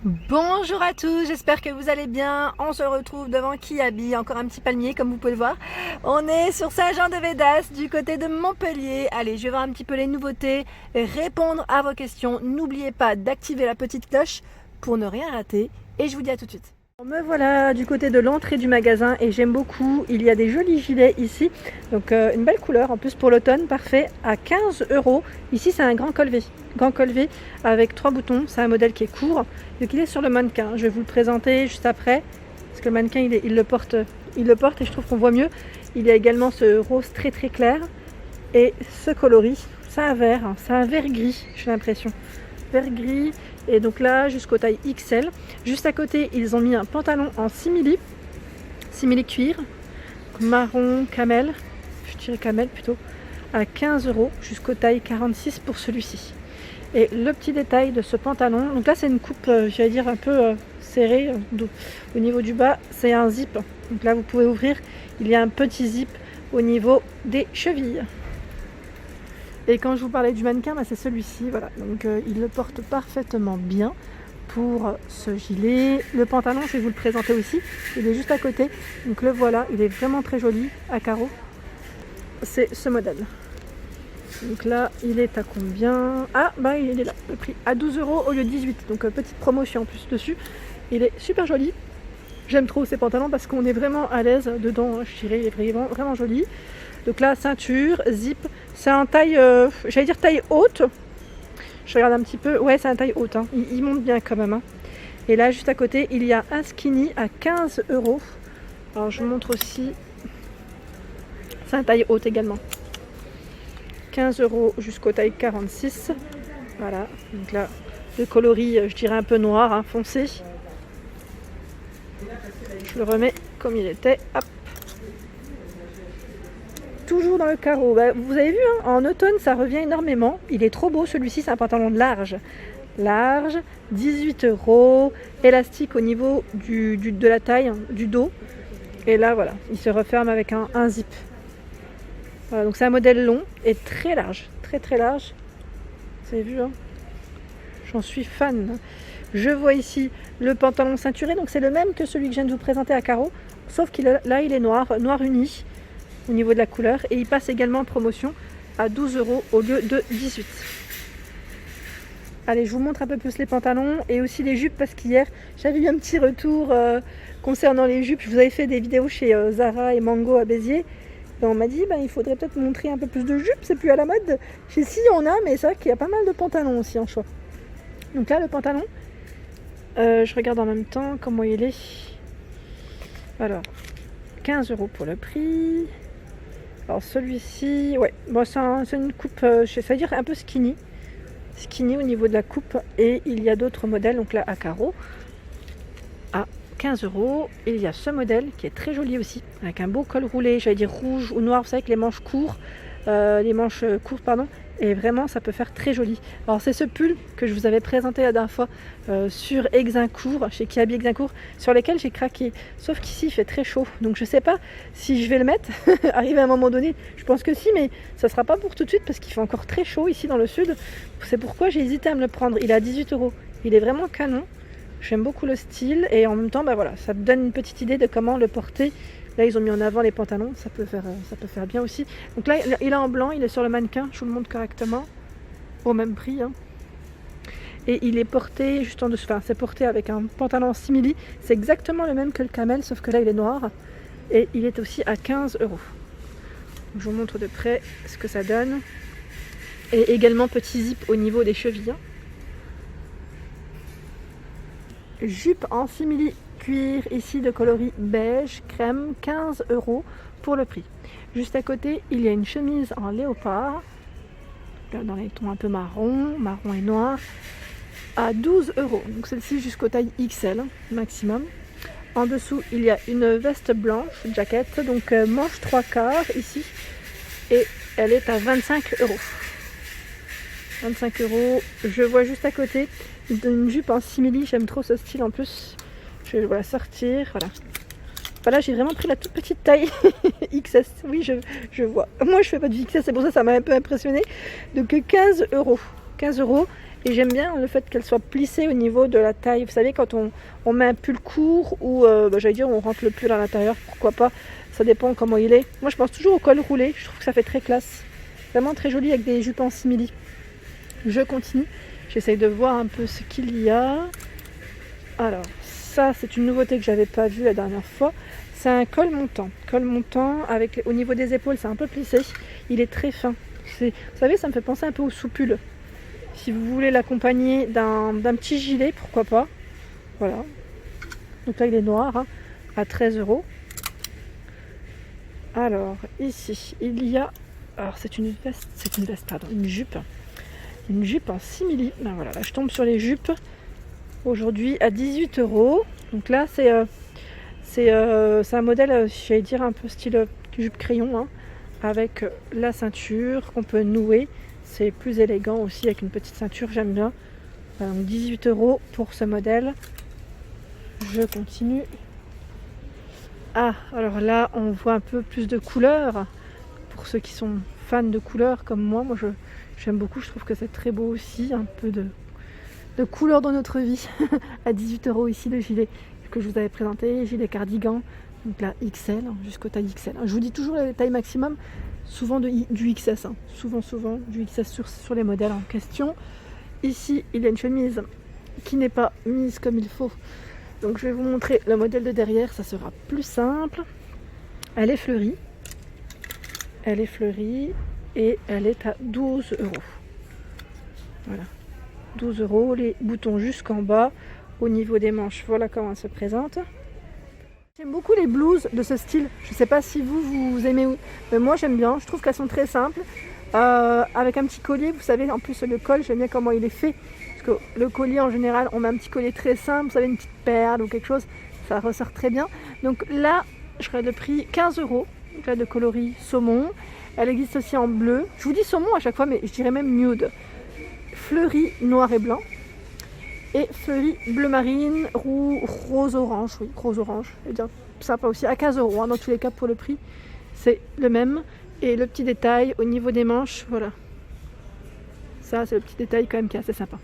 Bonjour à tous, j'espère que vous allez bien. On se retrouve devant Kiabi, encore un petit palmier comme vous pouvez le voir. On est sur Saint-Jean-de-Védas du côté de Montpellier. Allez, je vais voir un petit peu les nouveautés, répondre à vos questions. N'oubliez pas d'activer la petite cloche pour ne rien rater et je vous dis à tout de suite. Me voilà du côté de l'entrée du magasin et j'aime beaucoup, il y a des jolis gilets ici, donc une belle couleur en plus pour l'automne, parfait, à 15 €. Ici c'est un grand col V avec 3 boutons, c'est un modèle qui est court, donc il est sur le mannequin, je vais vous le présenter juste après, parce que le mannequin il le porte et je trouve qu'on voit mieux. Il y a également ce rose très clair et ce coloris, c'est un vert gris, j'ai l'impression, vert gris. Et donc là jusqu'au taille XL. Juste à côté ils ont mis un pantalon en simili cuir, marron camel, je dirais camel plutôt, à 15 € jusqu'au taille 46 pour celui-ci. Et le petit détail de ce pantalon, donc là c'est une coupe j'allais dire un peu serrée au niveau du bas, c'est un zip. Donc là vous pouvez ouvrir, il y a un petit zip au niveau des chevilles. Et quand je vous parlais du mannequin, c'est celui-ci, voilà. Donc il le porte parfaitement bien pour ce gilet. Le pantalon, je vais vous le présenter aussi. Il est juste à côté. Donc le voilà, il est vraiment très joli à carreaux. C'est ce modèle. Donc là, il est à combien? Ah, bah il est là, le prix à 12 € au lieu de 18. Donc petite promotion en plus dessus. Il est super joli. J'aime trop ces pantalons parce qu'on est vraiment à l'aise dedans, je dirais, il est vraiment joli. Donc là, ceinture, zip, c'est un taille, j'allais dire taille haute. Je regarde un petit peu, ouais c'est un taille haute, hein. Il monte bien quand même. Hein. Et là, juste à côté, il y a un skinny à 15 €. Alors je vous montre aussi, c'est un taille haute également. 15 € jusqu'au taille 46. Voilà, donc là, le coloris, je dirais un peu noir, hein, foncé. Je le remets comme il était, hop. Toujours dans le carreau, vous avez vu, hein, en automne ça revient énormément, il est trop beau celui-ci, c'est un pantalon large, 18 €, élastique au niveau de la taille, hein, du dos, et là voilà, il se referme avec un zip. Voilà, donc c'est un modèle long et très large, très large, vous avez vu, hein, j'en suis fan. Je vois ici le pantalon ceinturé, donc c'est le même que celui que je viens de vous présenter à carreaux, sauf qu'il est noir uni, au niveau de la couleur, et il passe également en promotion à 12 € au lieu de 18. Allez, je vous montre un peu plus les pantalons et aussi les jupes, parce qu'hier j'avais eu un petit retour concernant les jupes. Je vous avais fait des vidéos chez Zara et Mango à Béziers et on m'a dit il faudrait peut-être montrer un peu plus de jupes, c'est plus à la mode. Chez si on a, mais c'est vrai qu'il y a pas mal de pantalons aussi en choix. Donc là le pantalon, je regarde en même temps comment il est. Alors 15 € pour le prix. Alors celui-ci, ouais, bon, c'est une coupe, ça veut dire un peu skinny au niveau de la coupe, et il y a d'autres modèles, donc là à carreaux, à 15 €. Il y a ce modèle qui est très joli aussi, avec un beau col roulé, j'allais dire rouge ou noir, vous savez, avec les manches courtes, et vraiment ça peut faire très joli. Alors c'est ce pull que je vous avais présenté la dernière fois sur Exincourt, chez Kiabi Exincourt, sur lesquels j'ai craqué, sauf qu'ici il fait très chaud, donc je sais pas si je vais le mettre arrivé à un moment donné, je pense que si, mais ça sera pas pour tout de suite parce qu'il fait encore très chaud ici dans le sud. C'est pourquoi j'ai hésité à me le prendre. Il est à 18 €, il est vraiment canon, j'aime beaucoup le style, et en même temps voilà, ça te donne une petite idée de comment le porter. Là, ils ont mis en avant les pantalons, ça peut faire bien aussi. Donc là, il est en blanc, il est sur le mannequin, je vous le montre correctement, au même prix. Hein. Et il est porté juste en dessous, enfin, c'est porté avec un pantalon simili. C'est exactement le même que le camel, sauf que là, il est noir. Et il est aussi à 15 €. Je vous montre de près ce que ça donne. Et également, petit zip au niveau des chevilles. Jupe en simili cuir ici de coloris beige crème, 15 € pour le prix. Juste à côté il y a une chemise en léopard dans les tons un peu marron et noir, à 12 €. Donc celle-ci jusqu'au taille XL maximum. En dessous il y a une veste blanche jaquette, donc manche 3/4 ici, et elle est à 25 €. 25 €. Je vois juste à côté une jupe en simili, j'aime trop ce style en plus. Je vais la sortir, voilà. Là j'ai vraiment pris la toute petite taille XS, oui je vois. Moi je fais pas du XS, c'est pour ça que ça m'a un peu impressionné. Donc 15 €. 15 € Et j'aime bien le fait qu'elle soit plissée au niveau de la taille. Vous savez, quand on met un pull court ou j'allais dire on rentre le pull à l'intérieur, pourquoi pas, ça dépend comment il est. Moi je pense toujours au col roulé, je trouve que ça fait très classe. Vraiment très joli avec des jupes en simili. Je continue, j'essaye de voir un peu ce qu'il y a. Alors ça c'est une nouveauté que j'avais pas vue la dernière fois. C'est un col montant. Col montant avec au niveau des épaules c'est un peu plissé. Il est très fin. Vous savez, ça me fait penser un peu au soupule. Si vous voulez l'accompagner d'un petit gilet, pourquoi pas. Voilà. Donc là il est noir hein, à 13 €. Alors ici il y a, alors c'est une veste pardon, une jupe en simili. Ben voilà, là je tombe sur les jupes aujourd'hui à 18 €. Donc là c'est un modèle, j'allais dire un peu style jupe crayon hein, avec la ceinture qu'on peut nouer. C'est plus élégant aussi avec une petite ceinture, j'aime bien. Voilà, donc 18 € pour ce modèle. Je continue. Ah, alors là, on voit un peu plus de couleurs. Pour ceux qui sont fans de couleurs comme moi, j'aime beaucoup. Je trouve que c'est très beau aussi. Un peu de couleurs dans notre vie. À 18 € ici, le gilet que je vous avais présenté. Gilet cardigan. Donc là, XL, jusqu'au taille XL. Je vous dis toujours les tailles maximum. Souvent du XS. Hein. Souvent du XS sur les modèles en question. Ici, il y a une chemise qui n'est pas mise comme il faut. Donc je vais vous montrer le modèle de derrière, ça sera plus simple. Elle est fleurie. Elle est fleurie et elle est à 12 €. Voilà. 12 €, les boutons jusqu'en bas. Au niveau des manches, voilà comment elle se présente. J'aime beaucoup les blouses de ce style. Je ne sais pas si vous aimez, mais moi j'aime bien. Je trouve qu'elles sont très simples. Avec un petit collier, vous savez, en plus le col, j'aime bien comment il est fait. Parce que le collier en général, on met un petit collier très simple, vous savez, une petite perle ou quelque chose, ça ressort très bien. Donc là, je ferai le prix 15 €. Donc là, de coloris saumon. Elle existe aussi en bleu. Je vous dis saumon à chaque fois, mais je dirais même nude. Fleuri noir et blanc. Et fleuri bleu marine, rose orange. Oui, rose orange. Je veux dire, sympa aussi. À 15 € hein, dans tous les cas pour le prix. C'est le même. Et le petit détail au niveau des manches, voilà. Ça, c'est le petit détail quand même qui est assez sympa.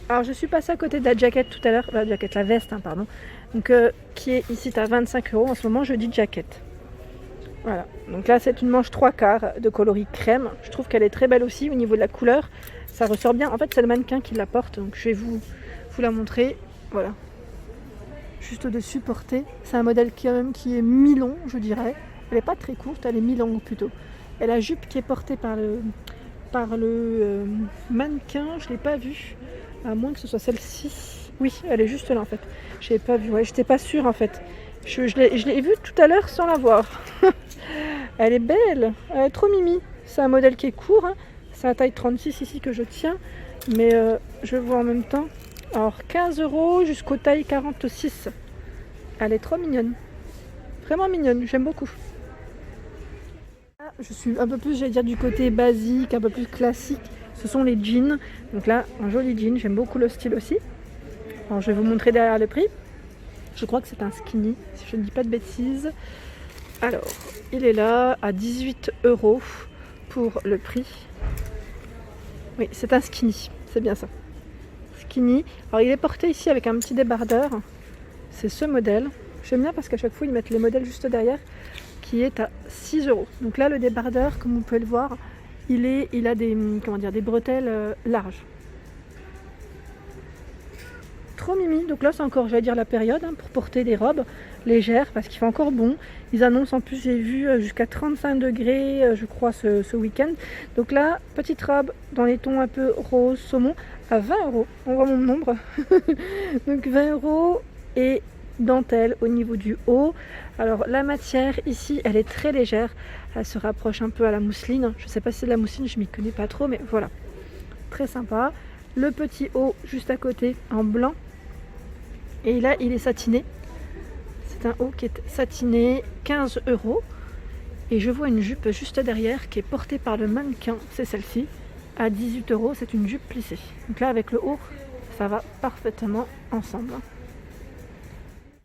Alors je suis passée à côté de la jaquette tout à l'heure, la veste hein, pardon, donc qui est ici à 25 €. En ce moment je dis jaquette. Voilà, donc là c'est une manche 3/4 de coloris crème. Je trouve qu'elle est très belle aussi au niveau de la couleur. Ça ressort bien. En fait c'est le mannequin qui la porte, donc je vais vous la montrer. Voilà, juste au-dessus portée. C'est un modèle qui est mi-long, je dirais. Elle n'est pas très courte, elle est mi-longue plutôt. Et la jupe qui est portée par le mannequin, je ne l'ai pas vue. À moins que ce soit celle-ci. Oui, elle est juste là en fait. Je n'avais pas vu. Ouais, j'étais pas sûre en fait. Je l'ai vue tout à l'heure sans la voir. Elle est belle. Elle est trop mimi. C'est un modèle qui est court. Hein. C'est la taille 36 ici que je tiens. Mais je vois en même temps. Alors 15 € jusqu'aux tailles 46. Elle est trop mignonne. Vraiment mignonne. J'aime beaucoup. Je suis un peu plus, j'allais dire, du côté basique, un peu plus classique. Ce sont les jeans. Donc là, un joli jean. J'aime beaucoup le style aussi. Alors, je vais vous montrer derrière le prix. Je crois que c'est un skinny, si je ne dis pas de bêtises. Alors, il est là à 18 € pour le prix. Oui, c'est un skinny. C'est bien ça. Skinny. Alors, il est porté ici avec un petit débardeur. C'est ce modèle. J'aime bien parce qu'à chaque fois, ils mettent les modèles juste derrière, qui est à 6 €. Donc là, le débardeur, comme vous pouvez le voir, il a des bretelles larges. Trop mimi. Donc là, c'est encore, j'allais dire, la période hein, pour porter des robes légères parce qu'il fait encore bon. Ils annoncent en plus, j'ai vu jusqu'à 35 degrés, je crois, ce week-end. Donc là, petite robe dans les tons un peu rose, saumon, à 20 €. On voit mon nombre. Donc 20 € et dentelle au niveau du haut. Alors la matière ici, elle est très légère. Elle se rapproche un peu à la mousseline. Je ne sais pas si c'est de la mousseline, je m'y connais pas trop, mais voilà. Très sympa. Le petit haut juste à côté en blanc. Et là, il est satiné. C'est un haut qui est satiné, 15 €. Et je vois une jupe juste derrière qui est portée par le mannequin. C'est celle-ci, à 18 €. C'est une jupe plissée. Donc là, avec le haut, ça va parfaitement ensemble.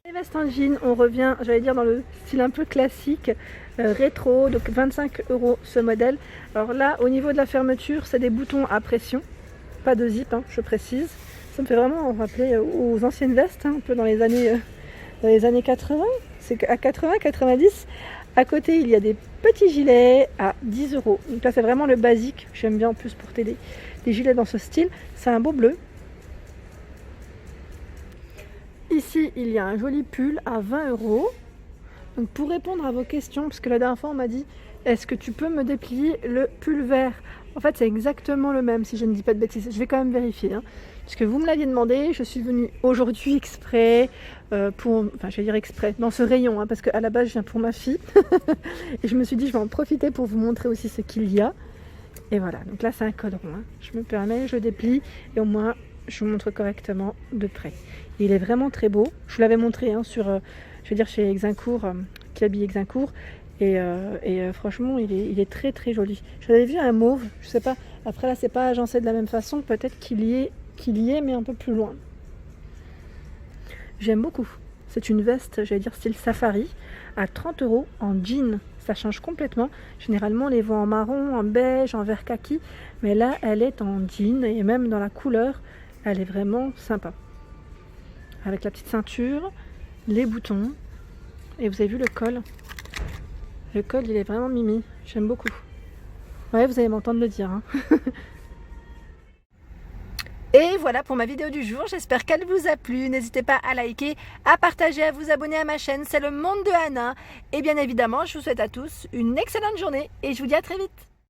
Les vestes en jean, on revient, j'allais dire, dans le style un peu classique, rétro, donc 25 € ce modèle. Alors là, au niveau de la fermeture, c'est des boutons à pression. pas de zip, hein, je précise. Ça me fait vraiment rappeler aux anciennes vestes, hein, un peu dans les années 80. C'est à 80-90. À côté, il y a des petits gilets à 10 €. Donc là, c'est vraiment le basique. J'aime bien en plus porter des gilets dans ce style. C'est un beau bleu. Ici, il y a un joli pull à 20 €. Donc pour répondre à vos questions, parce que la dernière fois, on m'a dit « Est-ce que tu peux me déplier le pull vert ?» En fait, c'est exactement le même, si je ne dis pas de bêtises. Je vais quand même vérifier, hein, puisque vous me l'aviez demandé. Je suis venue aujourd'hui exprès enfin, je vais dire exprès, dans ce rayon, hein, parce qu'à la base, je viens pour ma fille. Et je me suis dit, je vais en profiter pour vous montrer aussi ce qu'il y a. Et voilà, donc là, c'est un code rond, hein. Je me permets, je déplie, et au moins, je vous montre correctement de près. Et il est vraiment très beau. Je vous l'avais montré, hein, sur, je veux dire, chez Exincourt, qui habille Exincourt. Et franchement, il est très très joli. J'avais vu un mauve, je sais pas. Après là, c'est pas agencé de la même façon. Peut-être qu'il y est, mais un peu plus loin. J'aime beaucoup. C'est une veste, j'allais dire style safari, à 30 € en jean. Ça change complètement. Généralement, on les voit en marron, en beige, en vert kaki. Mais là, elle est en jean et même dans la couleur, elle est vraiment sympa. Avec la petite ceinture, les boutons. Et vous avez vu le col. Le col, il est vraiment mimi. J'aime beaucoup. Ouais, vous allez m'entendre le dire, hein. Et voilà pour ma vidéo du jour, j'espère qu'elle vous a plu. N'hésitez pas à liker, à partager, à vous abonner à ma chaîne, c'est le monde de Anna. Et bien évidemment, je vous souhaite à tous une excellente journée et je vous dis à très vite.